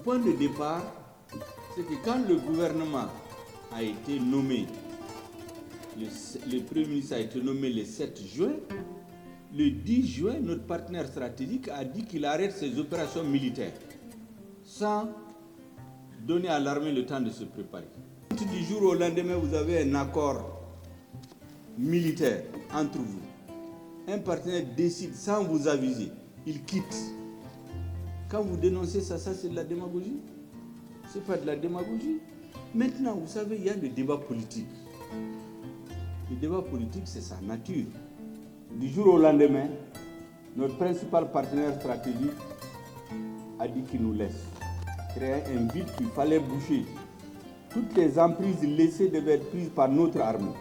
point de départ, c'est que quand le gouvernement a été nommé, le Premier ministre a été nommé le 7 juin, le 10 juin, notre partenaire stratégique a dit qu'il arrête ses opérations militaires sans donner à l'armée le temps de se préparer. Du jour au lendemain, vous avez un accord militaire entre vous. Un partenaire décide sans vous aviser, il quitte. Quand vous dénoncez ça, c'est de la démagogie. C'est pas de la démagogie. Maintenant, vous savez, il y a le débat politique. Le débat politique, c'est sa nature. Du jour au lendemain, notre principal partenaire stratégique a dit qu'il nous laisse. Créer un vide qu'il fallait boucher. Toutes les emprises laissées devaient être prises par notre armée.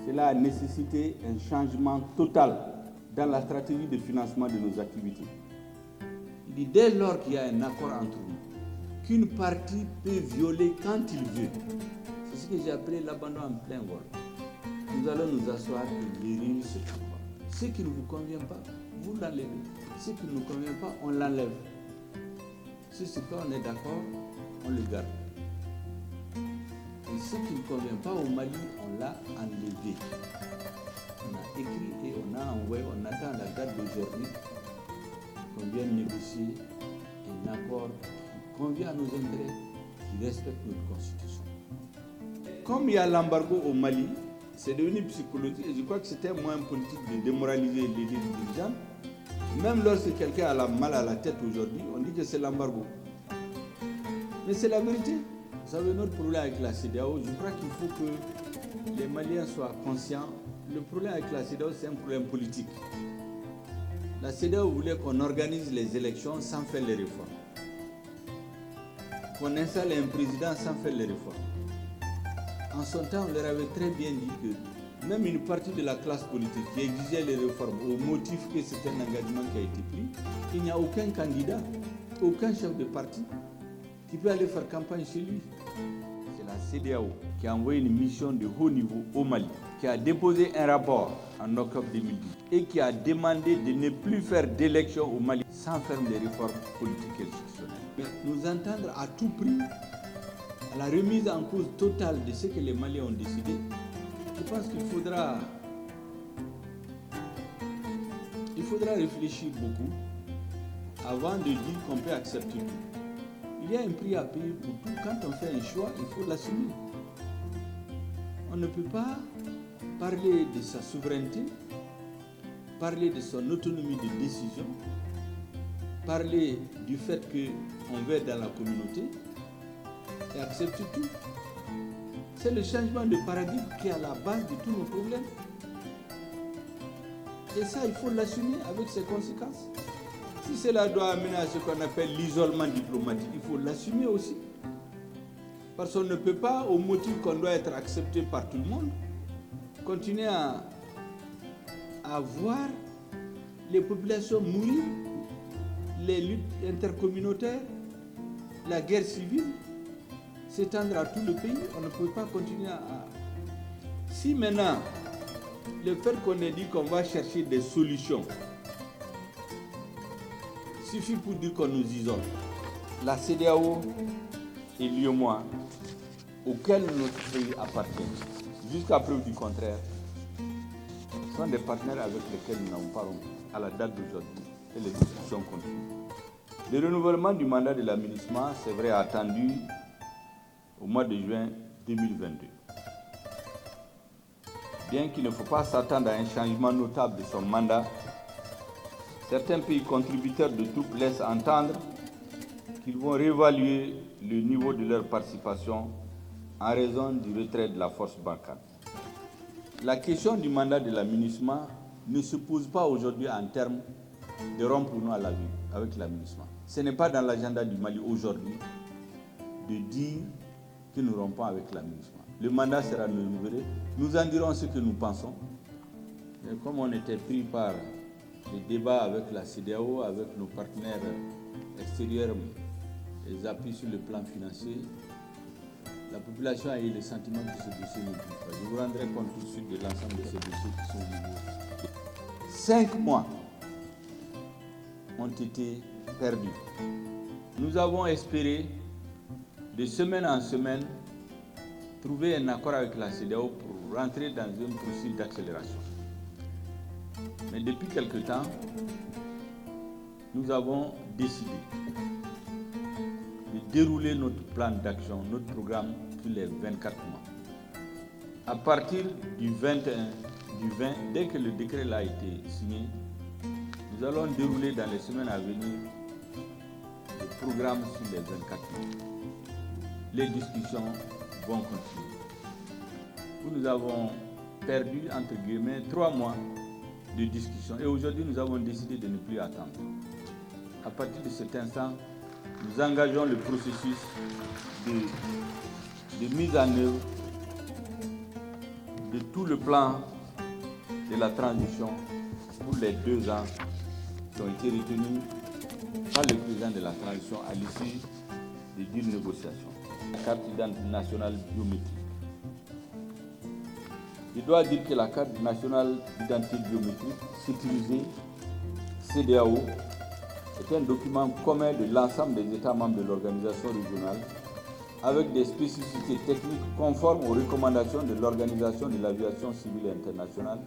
Cela a nécessité un changement total dans la stratégie de financement de nos activités. Il dit dès lors qu'il y a un accord entre nous, qu'une partie peut violer quand il veut. C'est ce que j'ai appelé l'abandon en plein vol. Nous allons nous asseoir et guérir ce accord. Ce qui ne vous convient pas, vous l'enlevez. Ce qui ne nous convient pas, on l'enlève. Si c'est pas on est d'accord, on le garde. Et ce qui ne convient pas au Mali, on l'a enlevé. On a écrit et on a envoyé, on attend la date d'aujourd'hui qu'on vienne négocier un accord qui convient à nos intérêts, qui respecte notre constitution. Comme il y a l'embargo au Mali, c'est devenu psychologique et je crois que c'était un moyen politique de démoraliser les dirigeants. Même lorsque quelqu'un a mal à la tête aujourd'hui, on dit que c'est l'embargo. Mais c'est la vérité. Vous savez, notre problème avec la CEDEAO, je crois qu'il faut que les Maliens soient conscients. Le problème avec la CEDEAO, c'est un problème politique. La CEDEAO voulait qu'on organise les élections sans faire les réformes. Qu'on installe un président sans faire les réformes. En son temps, on leur avait très bien dit que même une partie de la classe politique qui exigeait les réformes au motif que c'est un engagement qui a été pris, il n'y a aucun candidat, aucun chef de parti qui peut aller faire campagne chez lui. C'est la CEDEAO qui a envoyé une mission de haut niveau au Mali, qui a déposé un rapport en octobre 2010 et qui a demandé de ne plus faire d'élections au Mali sans faire des réformes politiques et institutionnelles. Mais nous entendre à tout prix à la remise en cause totale de ce que les Maliens ont décidé, je pense qu'il faudra réfléchir beaucoup avant de dire qu'on peut accepter tout. Il y a un prix à payer pour tout. Quand on fait un choix, il faut l'assumer. On ne peut pas parler de sa souveraineté, parler de son autonomie de décision, parler du fait qu'on veut être dans la communauté et accepter tout. C'est le changement de paradigme qui est à la base de tous nos problèmes. Et ça, il faut l'assumer avec ses conséquences. Si cela doit amener à ce qu'on appelle l'isolement diplomatique, il faut l'assumer aussi. Parce qu'on ne peut pas, au motif qu'on doit être accepté par tout le monde, continuer à voir les populations mourir, les luttes intercommunautaires, la guerre civile s'étendre à tout le pays. On ne peut pas continuer à... Si maintenant, le fait qu'on ait dit qu'on va chercher des solutions suffit pour dire qu'on nous isole. La CEDEAO et l'UEMOA, auquel notre pays appartient, jusqu'à preuve du contraire, sont des partenaires avec lesquels nous n'avons pas rompu à la date d'aujourd'hui et les discussions continuent. Le renouvellement du mandat de la MINUSMA, c'est vrai, attendu au mois de juin 2022. Bien qu'il ne faut pas s'attendre à un changement notable de son mandat, certains pays contributeurs de troupes laissent entendre qu'ils vont réévaluer le niveau de leur participation en raison du retrait de la force Barkhane. La question du mandat de la MINUSMA ne se pose pas aujourd'hui en termes de rompre ou non à la vie avec la MINUSMA. Ce n'est pas dans l'agenda du Mali aujourd'hui de dire que nous rompons avec la MINUSMA. Le mandat sera renouvelé. Nous en dirons ce que nous pensons. Et comme on était pris par les débats avec la CEDEAO, avec nos partenaires extérieurs, les appuis sur le plan financier, la population a eu le sentiment que ce dossier ne bouge pas. Je vous rendrai compte tout de suite de l'ensemble de ces dossiers qui sont nouveaux. 5 mois ont été perdus. Nous avons espéré de semaine en semaine, trouver un accord avec la CEDEAO pour rentrer dans une procédure d'accélération. Mais depuis quelque temps, nous avons décidé de dérouler notre plan d'action, notre programme sur les 24 mois. À partir du 20, dès que le décret a été signé, nous allons dérouler dans les semaines à venir le programme sur les 24 mois. Les discussions vont continuer. Nous avons perdu, entre guillemets, 3 mois de discussion et aujourd'hui nous avons décidé de ne plus attendre. À partir de cet instant, nous engageons le processus de mise en œuvre de tout le plan de la transition pour les 2 ans qui ont été retenus par le président de la transition à l'issue des 10 négociations. La carte d'identité nationale biométrique. Je dois dire que la carte nationale d'identité biométrique sécurisée CEDEAO est un document commun de l'ensemble des États membres de l'organisation régionale avec des spécificités techniques conformes aux recommandations de l'Organisation de l'aviation civile internationale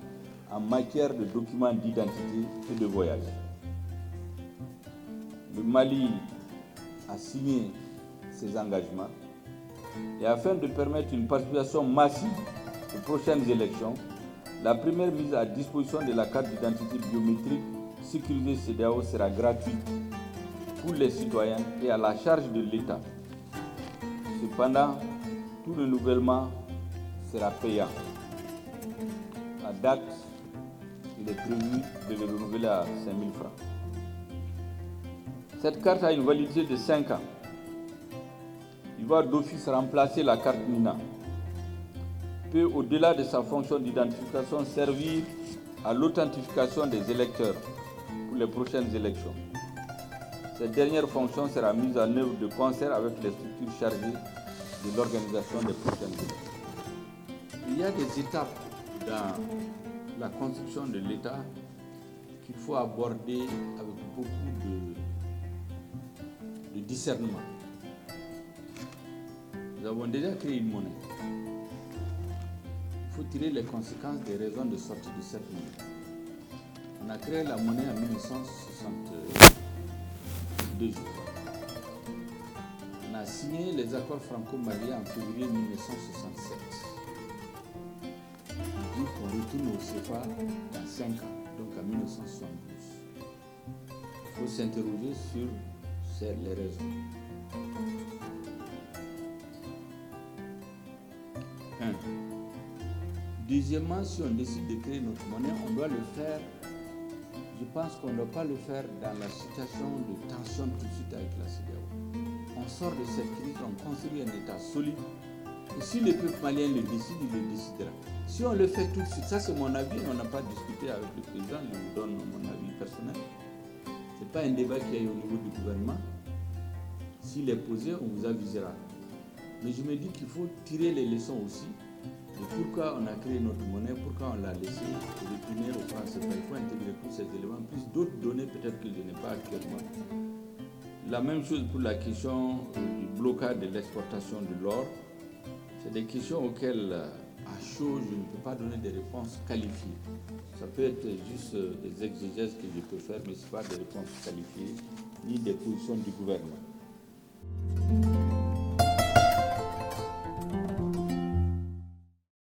en matière de documents d'identité et de voyage. Le Mali a signé ses engagements et afin de permettre une participation massive aux prochaines élections, la première mise à disposition de la carte d'identité biométrique sécurisée CEDEAO sera gratuite pour les citoyens et à la charge de l'État. Cependant, tout renouvellement sera payant. À date, il est prévu de le renouveler à 5 000 francs. Cette carte a une validité de 5 ans. Il va d'office remplacer la carte MINA. Peut, au-delà de sa fonction d'identification, servir à l'authentification des électeurs pour les prochaines élections. Cette dernière fonction sera mise en œuvre de concert avec les structures chargées de l'organisation des prochaines élections. Il y a des étapes dans la construction de l'État qu'il faut aborder avec beaucoup de discernement. Nous avons déjà créé une monnaie. Il faut tirer les conséquences des raisons de sortie de cette monnaie. On a créé la monnaie en 1962. On a signé les accords franco-maliens en février 1967. On dit qu'on retourne au CFA dans 5 ans, donc en 1972. Il faut s'interroger sur les raisons. 1. Deuxièmement, si on décide de créer notre monnaie, on doit le faire. Je pense qu'on ne doit pas le faire dans la situation de tension tout de suite avec la CEDEAO. On sort de cette crise, on construit un État solide. Et si le peuple malien le décide, il le décidera. Si on le fait tout de suite, ça c'est mon avis, on n'a pas discuté avec le président, je vous donne mon avis personnel. Ce n'est pas un débat qui est au niveau du gouvernement. S'il est posé, on vous avisera. Mais je me dis qu'il faut tirer les leçons aussi de pourquoi on a créé notre monnaie, pourquoi on l'a laissé retourner au franc CFA. Il faut intégrer tous ces éléments, plus d'autres données peut-être que je n'ai pas actuellement. La même chose pour la question du blocage de l'exportation de l'or. C'est des questions auxquelles, à chaud, je ne peux pas donner des réponses qualifiées. Ça peut être juste des exégèses que je peux faire, mais ce n'est pas des réponses qualifiées, ni des positions du gouvernement.